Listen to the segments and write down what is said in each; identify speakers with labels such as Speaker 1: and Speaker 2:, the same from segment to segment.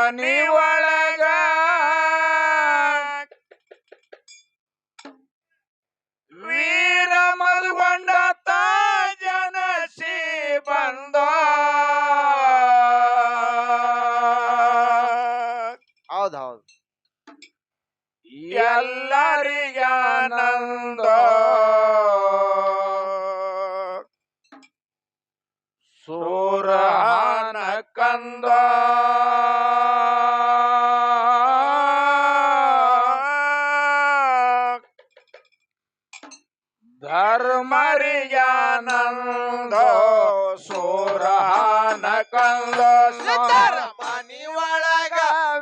Speaker 1: ಮನಿ ಒಳಗ ವೀರ ಮಲ್ಗೊಂಡ ಜನಸಿ ಬಂದ
Speaker 2: ಹೌದೌದು
Speaker 1: ಎಲ್ಲರಿಗೆ ಆನಂದ ಸೂರಹಾನ ಕಂದ ಧರ್ಮರಿಗೆ ಆನಂದ ಸೂರಹಾನ ಕಂದ
Speaker 2: ಮನಿ ಒಳಗ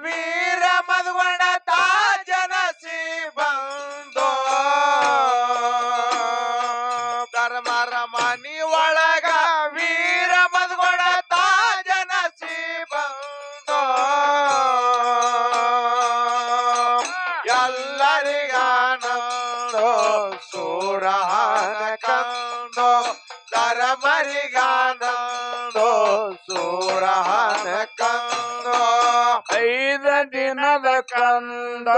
Speaker 2: ವೀರ ಮಧುಗೊಂಡ ಜನಸಿ ಬಂದೋ ಧರ್ಮರ ಮನಿ ಒಳಗ ವೀರ ಮಧುಗೊಂಡ ಜನಸಿ ಬಂದೋ ಎಲ್ಲರಿಗಾನಂದೋ ಸೂರಹಾನ ಕಂದೋ ಧರ್ಮರಿಗಾನಂದೋ ಸೂರಹಾನ ಕಂದೋ
Speaker 1: 5 ದಿನದ ಕಂದ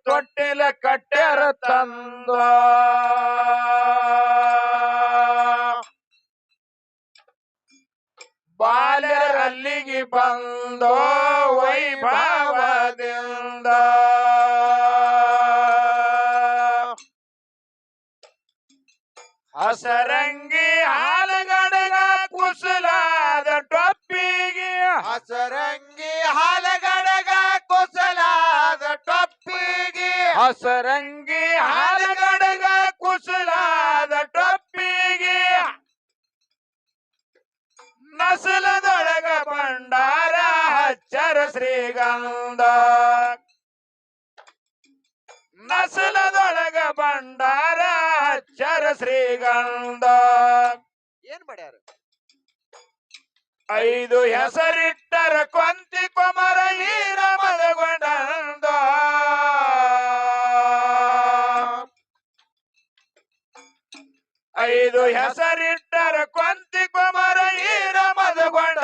Speaker 1: ತೊಟ್ಟಿಲ ಕಟ್ಟ್ಯಾರ ತಂದ ಬಾಲ್ಯರಲ್ಲಿಗೆ ಬಂದೋ ವೈಭವದಿಂದ ಹಸರಂಗಿ ಹಾಲಗಡಗ ಕುಸಲಾದ ಟೊಪ್ಪಿಗೆ
Speaker 2: ಹಸರಂಗಿ ಹಾಲಗಡಗ ಕುಸಲಾದ ಟೊಪ್ಪಿಗೆ
Speaker 1: ಹಸರಂಗಿ ಹಾಲಗಡಗ ಕುಸಲಾದ ಟೊಪ್ಪಿಗೆ ನಸಲದೊಳಗ ಭಂಡಾರ ಹಚ್ಚರ ಶ್ರೀಗಂಧ ನಸಲದೊಳಗ ಭಂಡಾರ ಹಚ್ಚರ ಶ್ರೀಗಂಧ
Speaker 2: ಏನ್ ಮಾಡ್ಯಾರ
Speaker 1: 5 ಹೆಸರಿಟ್ಟರ ಕೊಂತಿ ಕೊಮರ ಹೀರ ಮದಗೊಂಡ 5 ಹೆಸರಿಟ್ಟರ ಕೊಂತಿ ಕೊಮರ ಹೀರ ಮದಗೊಂಡ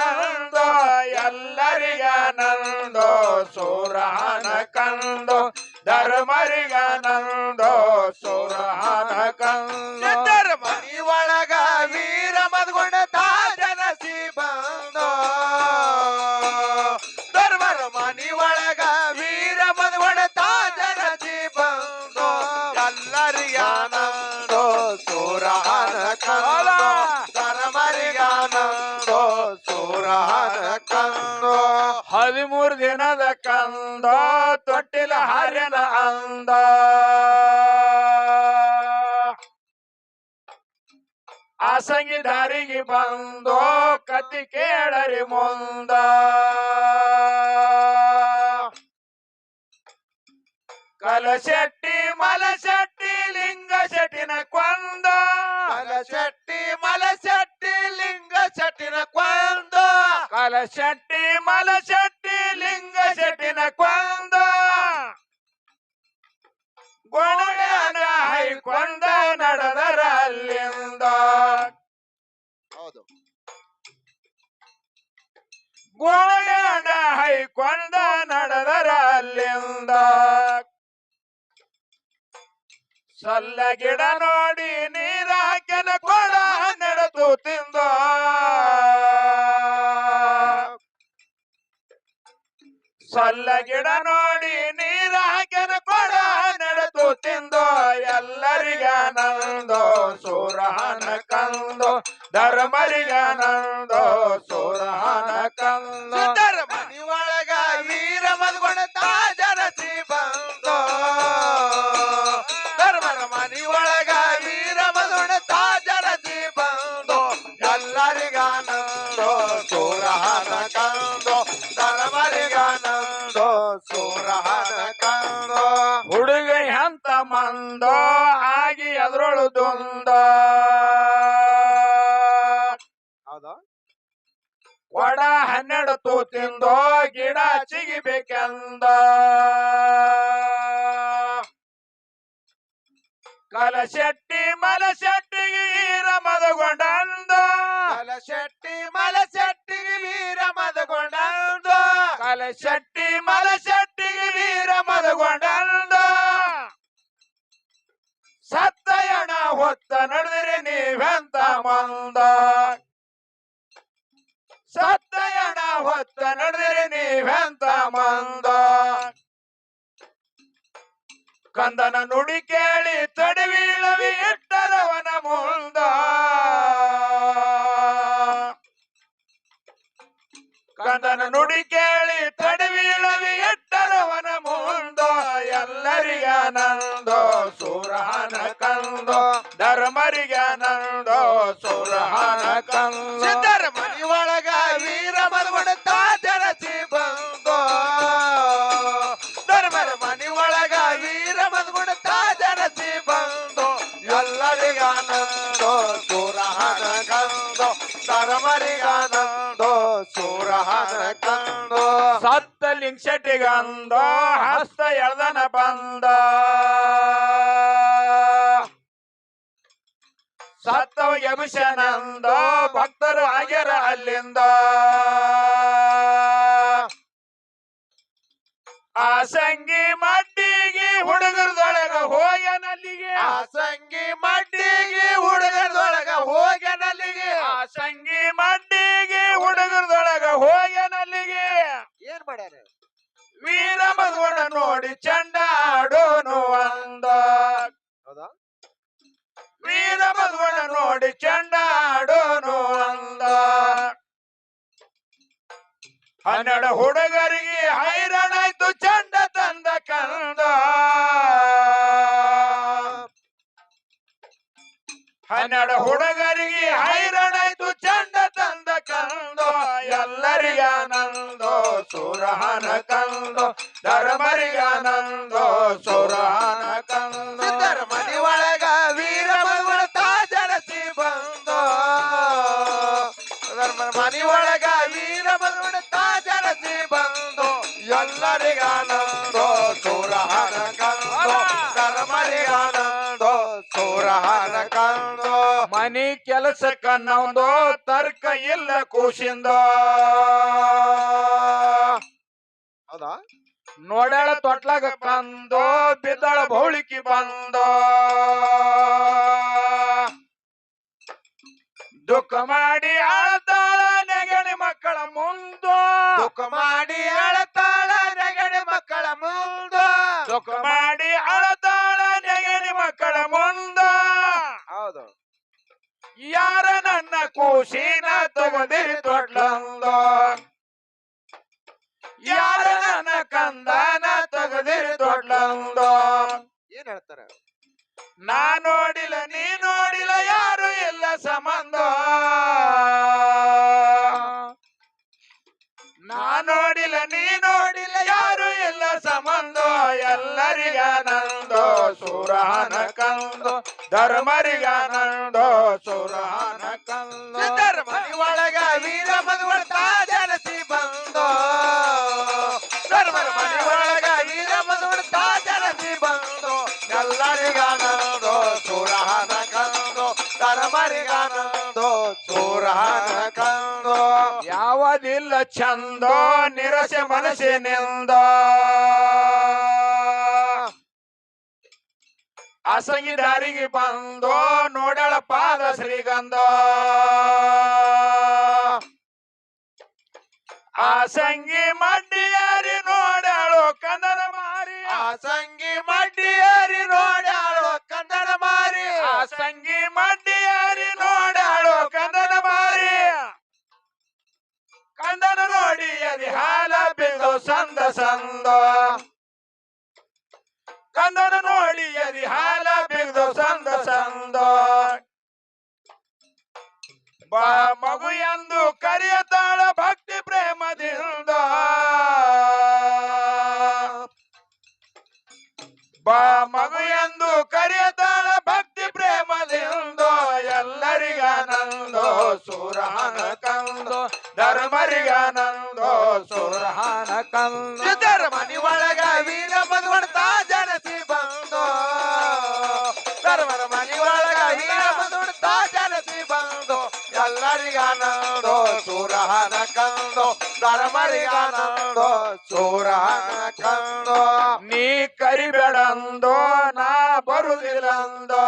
Speaker 1: ಎಲ್ಲರಿಗಾನಂದೋ ಸೂರಹಾನ ಕಂದೋ ಧರ್ಮರಿಗಾನಂದೋ ಸೂರಹಾನ ಕಂದೋ
Speaker 2: ಮನಿ ಒಳಗ ವೀರ ಮದ್ಗೊಂಡ ಜನಸಿ ಬಂದೋ ಧರ್ಮರ ಮನಿ ಒಳಗ ವೀರ ಮದ್ಗೊಂಡ ಜನಸಿ ಬಂದೋ ಎಲ್ಲರಿಗಾನಂದೋ ಸೂರಹಾನ ಕಂದೋ ಧರ್ಮರಿಗಾನಂದೋ ಸೂರಹಾನ ಕಂದೋ
Speaker 1: 13 ದಿನದ ಕಂದ ತೊಟ್ಟಿಲ ಹರ್ಯನ ಅಂದ ಆಸಂಗಿ ದಾರಿಗೆ ಬಂದೋ ಕತಿ ಕೇಳರಿ ಮುಂದ ಕಲಶೆಟ್ಟಿ ಮಲಶೆಟ್ಟಿ ಲಿಂಗ ಶೆಟ್ಟಿನ ಕೊಂದ
Speaker 2: ಕಲಶೆಟ್ಟಿ ಮಲಶೆಟ್ಟಿ ಲಿಂಗ ಶೆಟ್ಟಿನ ಕೊಂದ
Speaker 1: ಕಲಶೆಟ್ಟಿ ಮಲಶೆಟ್ಟಿ ಲಿಂಗ ಶೆಟ್ಟಿನ ಕೊಂದ ಗೋಣನ ಹೈಕೊಂಡ ನಡೆದರ ಅಲ್ಲಿಂದ
Speaker 2: ಹೌದು
Speaker 1: ಗೋಣನ ಹೈಕೊಂಡ ನಡೆದರ ಅಲ್ಲಿಂದ ಸಲ್ಲ ಗಿಡ ನೋಡಿ ನೀರ ಹಾಕಿನ ಕೊಡ ನಡೆದು ತಿಂದ ಸಲ್ಲ ಗಿಡ ನೋಡಿ ನೀರ ಹಾಕಿನ ಕೊಡ ನಡೆದು ತಿಂದೋ ಎಲ್ಲರಿಗಾನಂದೋ ಸೂರಹಾನ ಕಂದೋ ಧರ್ಮರಿಗಾನಂದೋ ಸೂರಹಾನ ಕಂದೋ
Speaker 2: ಮನಿ ಒಳಗ ವೀರ ಮದ್ಗೊಂಡ ಜನಸಿ ಬಂದೋ ಧರ್ಮರ ಮನಿ ಒಳಗ ವೀರ ಮದ್ಗೊಂಡ ಜನಸಿ ಬಂದೋ ಎಲ್ಲರಿಗಾನಂದೋ ಸೂರಹಾನ ಕಂದೋ ಧರ್ಮರಿಗಾನಂದೋ ಸೂರಹಾನ ಕಂದೋ
Speaker 1: ಹುಡುಗ ಎಂತ ಮಂದೋ ಆಗಿ ಅದ್ರೊಳು ದೊಂದ
Speaker 2: ಹೌದಾ
Speaker 1: ಕೊಡ 12 ತೂತಿಂದೋ ಗಿಡ ಚಿಗಿಬೇಕೆಂದ ಕಲಶೆಟ್ಟಿ ಮಲಶೆಟ್ಟಿಗೆ ವೀರ ಮದಗೊಂಡ
Speaker 2: ಕಲಶೆಟ್ಟಿ ಮಲಶೆಟ್ಟಿಗೆ ವೀರ ಮದಗೊಂಡ
Speaker 1: ಕಲಶೆಟ್ಟಿ ನೀವೆಂತ ಮಂದ ಸತ್ತಯಣ ಹೊತ್ತ ನಡೆದಿರಿ ನೀವೆಂತ ಮಂದ ಕಂದನ ನುಡಿ ಕೇಳಿ ತಡವೀಳವಿ ಇಟ್ಟರವನ ಮುಂದ ಕಂದನ ನುಡಿ ಕೇಳಿ ತಡವೀಳವಿ ಇಟ್ಟರವನ ಮುಂದ ಎಲ್ಲರಿಗಾನಂದೋ ಸುರಹನ ಕಂದೋ ಧರ್ಮರಿಗಾನಂದೋ ಸುರಹನ ಕಂದೋ
Speaker 2: ಸಿದ್ಧರ ಮನಿ ಒಳಗ ವೀರ ಮಧುಗುಣತ ಜನಸಿ ಬಂದೋ ಧರ್ಮರ ಮನಿ ಒಳಗ ವೀರ ಮಧುಗುಣತ ಜನಸಿ ಬಂದೋ ಎಲ್ಲರಿಗಾನಂದೋ ಸುರಹನ ಕಂದೋ ಧರ್ಮರಿಗಾನಂದೋ ಸುರಹನ ಕಂದೋ
Speaker 1: ಸತ್ತ ಲಿಂಗಶೆಟ್ಟಿಗಂದೋ ಹಸ್ತ ಎಳ್ದನ ಬಂದ ಸತ್ತವ ಯಮಶನಂದ ಭಕ್ತರು ಆಗ್ಯಾರ ಅಲ್ಲಿಂದ ಆ ಸಂಗಿ ಮಡ್ಡಿಗೆ ಹುಡುಗರದೊಳಗ ಹೋಗ್ಯಾನಲ್ಲಿಗೆ
Speaker 2: ಆ ಸಂಗಿ ಮಡ್ಡಿಗೆ ಹುಡುಗರದೊಳಗ ಹೋಗ್ಯಾನಲ್ಲಿಗೆ
Speaker 1: ಆ ಸಂಗಿ ಮಡ್ಡಿಗೆ ಹುಡುಗರದೊಳಗ ಹೋಗ್ಯಾನಲ್ಲಿಗೆ
Speaker 2: ಏನ್ ಮಾಡ್ಯಾರ
Speaker 1: ವೀರ ಮಧುಗುಣ ನೋಡಿ ಚಂಡ ಆಡೋನು ಅಂದ
Speaker 2: ಹೌದಾ
Speaker 1: ವೀರ ಮಧುಗುಣ ನೋಡಿ ಚಂಡ ಆಡೋನು ಅಂದ 12 ಹುಡುಗರಿಗೆ ಹೈರಾಣಾಯ್ತು ಚಂಡ ತಂದ ಕಂದ 12 ಹುಡುಗರಿಗೆ ಹೈರಾಣಾಯ್ತು ಚಂಡ ತಂದ ಕಂದೋ ಎಲ್ಲರಿಗಾನಂದೋ ಸುರಹನ ಕಂದೋ ಧರ್ಮರಿಗಾನಂದೋ ಸುರಹನ ಕಂದೋ
Speaker 2: ಸಿದ್ಧರ ಮನಿ ಒಳಗ ವೀರ ಮಧುಗುಣತ ಜನಸಿ ಬಂದೋ ಧರ್ಮರ ಮನಿ ಒಳಗ ವೀರ ಮಧುಗುಣತ ಜನಸಿ ಬಂದೋ ಎಲ್ಲರಿಗಾನಂದೋ ಸುರಹನ ಕಂದೋ ಧರ್ಮರಿಗಾನಂದೋ ಸುರಹನ ಕಂದೋ
Speaker 1: ಮನಿ ಕೆಲಸಕ್ಕನ್ನೊಂದು ತರ್ಕ ಇಲ್ಲ ಕೂಸಿಂದ
Speaker 2: ಹೌದಾ
Speaker 1: ನೋಡಳ ತೊಟ್ಲಾಗ ಕಂದೋ ಬಿದ್ದಳ ಬೌಳಿಕಿ ಬಂದೋ ದುಃಖ ಮಾಡಿ ಅಳತಾಳ ನೆಗಣಿ ಮಕ್ಕಳ ಮುಂದೋ
Speaker 2: ದುಃಖ ಮಾಡಿ ಅಳತಾಳ ನೆಗಡಿ ಮಕ್ಕಳ ಮುಂದ
Speaker 1: ದುಃಖ ಮಾಡಿ ಅಳತಾಳ ನೆಗಣಿ ಮಕ್ಕಳ ಮುಂದ
Speaker 2: ಹೌದು
Speaker 1: ಯಾರ ನನ್ನ ಕೂಸಿನ ತಗದಿರಿ ತೊಟ್ಲಂದ ಯಾರ ನನ್ನ ಕಂದನ ತಗದಿರಿ ತೊಟ್ಲಂದ
Speaker 2: ಏನ್ ಹೇಳ್ತಾರ
Speaker 1: ನಾ ನೋಡಿಲ್ಲ ನೀ ನೋಡಿಲ್ಲ ಯಾರು ಇಲ್ಲ ಸಂಬಂಧ ನಾ ನೋಡಿಲ್ಲ ನೀ ನೋಡಿಲ್ಲ ಯಾರು ಇಲ್ಲ ಸಂಬಂಧ ಎಲ್ಲರಿಗಾನಂದೋ ಸುರಹನ ಕಂದೋ ಧರ್ಮರಿಗಾನಂದೋ ಸುರಹನ ಕಂದೋ
Speaker 2: ಸಿದ್ಧರ ಮನಿ ಒಳಗ ವೀರ ಮಧುಗುಣತ ಜನಸಿ ಬಂದೋ ಧರ್ಮರ ಮನಿ ಒಳಗ ವೀರ ಮಧುಗುಣತ ಜನಸಿ ಬಂದೋ ಎಲ್ಲರಿಗಾನಂದೋ ಸುರಹನ ಕಂದೋ ಧರ್ಮರಿಗಾನಂದೋ ಸುರಹನ ಕಂದೋ
Speaker 1: ಯಾವದಿಲ್ಲ ಚಂದೋ ನಿರಸೆ ಮನಸ್ಸಿನಿಂದ ಅಸಂಗಿ ದಾರಿಗೆ ಬಂದೋ ನೋಡಳ ಪಾದ ಶ್ರೀಗಂಧ ಆ ಸಂಗಿ ಮಡ್ಡಿಯಾರಿ ನೋಡಾಳು ಕಂದನ ಮಾರಿ
Speaker 2: ಆ ಸಂಗಿ ಮಡ್ಡಿಯರಿ ನೋಡ್ಯಾಳೋ ಕಂದನ ಮಾರಿ
Speaker 1: ಆ ಸಂಗಿ ಮಡ್ಡಿಯಾರಿ ನೋಡಾಳು ಕಂದನ ಮಾರಿ ಕಂದನ ನೋಡಿ ಅದಿ ಹಾಲ ಬಿದ್ದು ಸಂದ ಸಂದ ಕಂದನ ನೋಡಿ ಅದಿ ಹಾಲ ಬಿದ್ದು ಸಂದ ಸಂದ ಬಾ ಮಗು ಎಂದು ಕರೆಯತಾಳ ಭಕ್ತಿ ಪ್ರೇಮದಿಂದ ಬಾ ಮಗು ಎಂದು ಕರೆಯತಾಳ ಭಕ್ತಿ ಪ್ರೇಮದಿಂದ ಎಲ್ಲರಿಗಾನಂದೋ ಸುರಹನ ಕಂದೋ ಧರ್ಮರಿಗಾನಂದೋ ಸುರಹನ ಕಂದೋ
Speaker 2: ಸಿದ್ಧರ ಮನಿ ಒಳಗ ವೀರ ಮಧುಗುಣತ ಜನಸಿ ಬಂದೋ ಧರ್ಮರ ಮನಿ ಒಳಗ ವೀರ ಮಧುಗುಣತ ಜನಸಿ ಬಂದೋ ಎಲ್ಲರಿಗಾನಂದೋ ಸುರಹನ ಕಂದೋ ಧರ್ಮರಿಗಾನಂದೋ ಸುರಹನ ಕಂದೋ
Speaker 1: ನೀ ಕರಿಬೇಡಂದೋ ನಾ ಬರುದಿಲ್ಲಂದೋ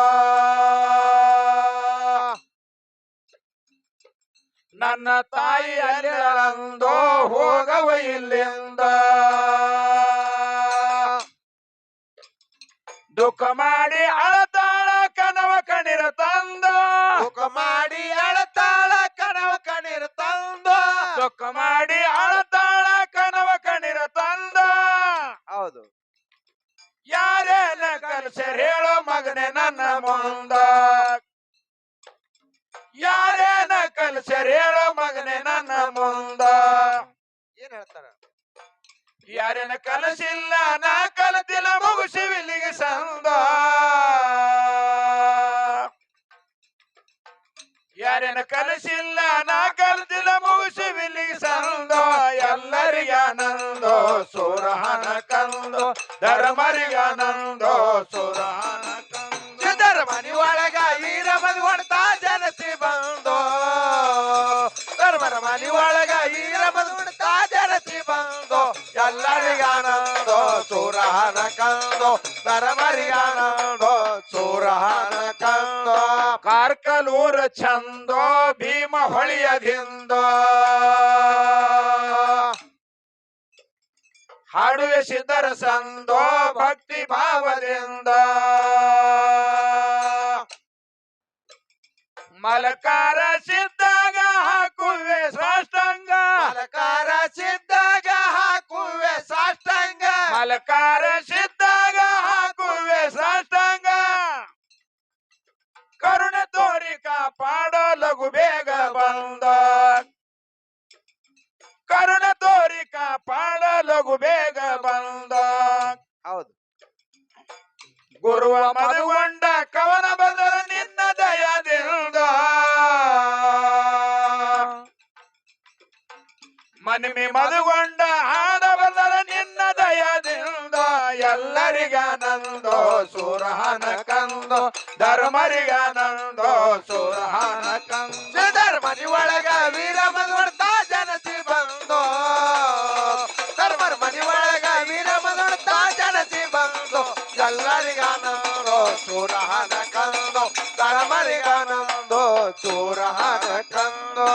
Speaker 1: ನನ್ನ ತಾಯಿ ಅಲ್ಲಿಳಂದೋ ಹೋಗವ ಇಲ್ಲಿಂದ ದುಃಖ ಮಾಡಿ ಅಳತಾಳ ಕನವ ಕಣಿರ ತಂದ
Speaker 2: ಸುಖ ಮಾಡಿ ಅಳತಾಳ ಕನವ ಕಣ್ಣೀರ ತಂದ
Speaker 1: ದುಃಖ ಮಾಡಿ ಅಳತಾಳ ಕನವ ಕಣಿರ ತಂದ
Speaker 2: ಹೌದು
Speaker 1: ಯಾರೇನ ಕಲ್ಸರ್ ಹೇಳೋ ಮಗನೆ ನನ್ನ ಮುಂದ ಯಾರೇನ ಕಲ್ಸರ್ ಹೇಳೋ ಮಗನೆ ನನ್ನ ಮುಂದ
Speaker 2: ಏನ್ ಹೇಳ್ತಾರ
Speaker 1: ಯಾರೇನ ಕಲಸಿಲ್ಲ ನಾ ಕಲತಿಲ್ಲ ಮುಗಿಸಿವಿಲ್ಲಿಗೆ ಸಂದ ಯಾರೇನ ಕಲಸಿಲ್ಲ ನಾ ಕಲತಿಲ್ಲ ಮುಗಿಸಿವಿಲ್ಲಿಗೆ ಸಂದ ಎಲ್ಲರಿಗಾನಂದೋ ಸುರಹನ ಕಂದೋ ಧರ್ಮರಿಗಾನಂದೋ ಸುರಹನ ಕಂದೋ
Speaker 2: ಸಿದ್ಧರ ಮನಿ ಒಳಗ ವೀರ ಮದುವಂತ ಜನಸಿ ಬಂದೋ ಧರ್ಮರ ಮನಿ ಒಳಗ ವೀರ ಮದುವಂತ ಜನಸಿ ಬಂದೋ ಎಲ್ಲರಿಗಾನಂದೋ ಸುರಹನ ಕಂದೋ ಧರ್ಮರಿಗಾನಂದೋ ಸುರಹನ ಕಂದೋ
Speaker 1: ಕಾರ್ಕಲೂರ ಚಂದೋ ಭೀಮ ಹೊಳಿಯದಿಂದ ಹಾಡುವೆ ಸಿದ್ಧರ ಸಂದೋ ಭಕ್ತಿ ಭಾವದಿಂದ ಮಲಕಾರ ಸಿದ್ದಾಗ ಹಾಕುವೆ ಸಾಷ್ಟಾಂಗ
Speaker 2: ಮಲಕಾರ ಸಿದ್ದಾಗ ಹಾಕುವೆ ಸಾಷ್ಟಾಂಗ
Speaker 1: ಮಲಕಾರ ಸಿದ್ದಾಗ ಹಾಕುವೆ ಸಾಷ್ಟಾಂಗ ಕರುಣೆ ತೋರಿ ಕಾಪಾಡೋ ಲಘು ಬೇಗ ಬಂದ ಕರುಣೆ ತೋರಿ ಕಾಪಾಡ ಲಘು ಬೇಗ ಬಂದ
Speaker 2: ಹೌದು
Speaker 1: ಗುರುವ ಮದುಗೊಂಡ ಕವನ ಬದಲ ನಿನ್ನ ದಯದಿಂದ ಮನಿಮೆ ಮದುಗೊಂಡ ಹಾಡ ಬದಲ ನಿನ್ನ ದಯದಿಂದ ಎಲ್ಲರಿಗಾನಂದೋ ಸುರಹನ ಕಂದೋ ಧರ್ಮರಿಗಾನಂದೋ ಸುರಹನ ಕಂದೋ
Speaker 2: ಸಿದ್ಧರ ಮನಿ ಒಳಗ ವೀರ ಮದುವಂತ ಜನಸಿ ಬಂದೋ ಧರ್ಮರ ಮನಿ ಒಳಗ ವೀರ ಮದುವಂತ ಜನಸಿ ಬಂದೋ ಎಲ್ಲರಿಗಾನಂದೋ ಸುರಹನ ಕಂದೋ ಧರ್ಮರಿಗಾನಂದೋ ಸುರಹನ ಕಂದೋ